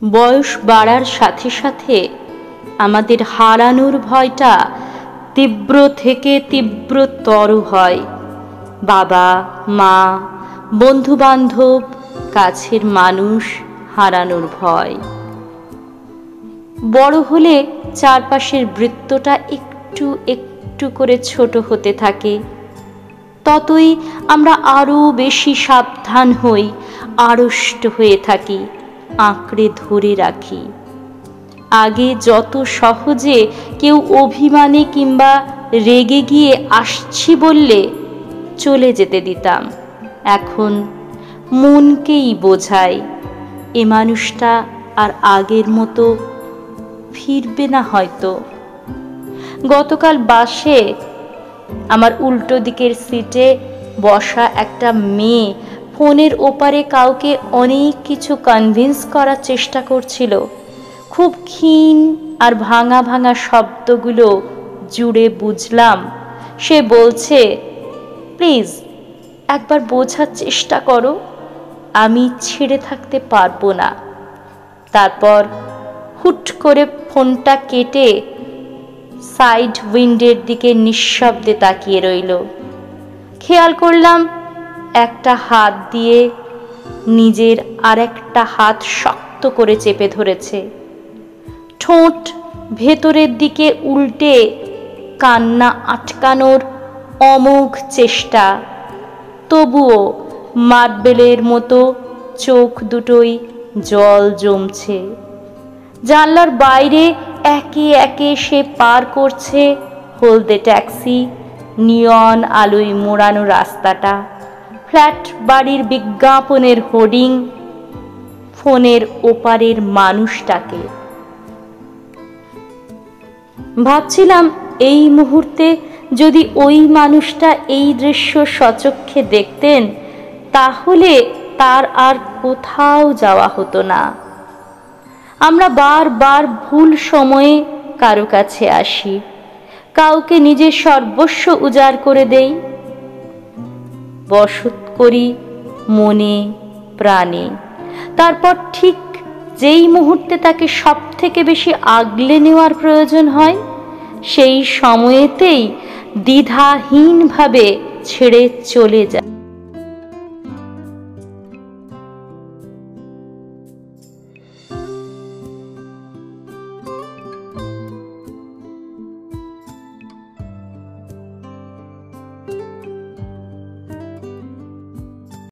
বয়স বাড়ার সাথে সাথে আমাদের হারানোর ভয়টা তীব্র থেকে তীব্রতর হয়। বাবা মা, বন্ধু বান্ধব, কাছের মানুষ হারানোর ভয়। বড় হলে চারপাশের বৃত্তটা একটু একটু করে ছোট হতে থাকে, ততই আমরা আরো বেশি সাবধান হই, আড়ষ্ট হয়ে থাকি, আঁকড়ে ধরে রাখি। আগে যত সহজে কেউ অভিমানে কিংবা রেগে গিয়ে আসছি বললে চলে যেতে দিতাম, এখন মনকেই বোঝাই এ মানুষটা আর আগের মতো ফিরবে না হয়তো। গতকাল বাসে আমার উল্টো দিকের সিটে বসা একটা মেয়ে ফোনের ওপারে কাউকে অনেক কিছু কনভিন্স করার চেষ্টা করছিল। খুব ক্ষীণ আর ভাঙা ভাঙা শব্দগুলো জুড়ে বুঝলাম সে বলছে, প্লিজ একবার বোঝার চেষ্টা করো, আমি ছেড়ে থাকতে পারবো না। তারপর হুট করে ফোনটা কেটে সাইড উইন্ডের দিকে নিঃশব্দে তাকিয়ে রইল। খেয়াল করলাম একটা হাত দিয়ে নিজের আর একটা হাত শক্ত করে চেপে ধরেছে। ঠোঁট ভেতরের দিকে উল্টে কান্না আটকানোর অমোঘ চেষ্টা, তবুও মার্বেলের মতো চোখ দুটোই জল জমছে। জানলার বাইরে একে একে সে পার করছে হলদে ট্যাক্সি, নিয়ন আলোয় মোড়ানো রাস্তাটা, ফ্ল্যাট বাড়ির বিজ্ঞাপনের হোর্ডিং, ফোনের ওপারের মানুষটাকে। ভাবছিলাম এই মুহূর্তে যদি ওই মানুষটা এই দৃশ্য সচক্ষে দেখতেন, তাহলে তার আর কোথাও যাওয়া হতো না। আমরা বারবার ভুল সময়ে কারো কাছে আসি, কাউকে নিজের সর্বস্ব উজাড় করে দেই, বসত করি মনে প্রাণে। তারপর ঠিক যেই মুহূর্তে তাকে সব থেকে বেশি আগলে নেওয়ার প্রয়োজন হয়, সেই সময়েতেই দ্বিধাহীনভাবে ছেড়ে চলে যায়।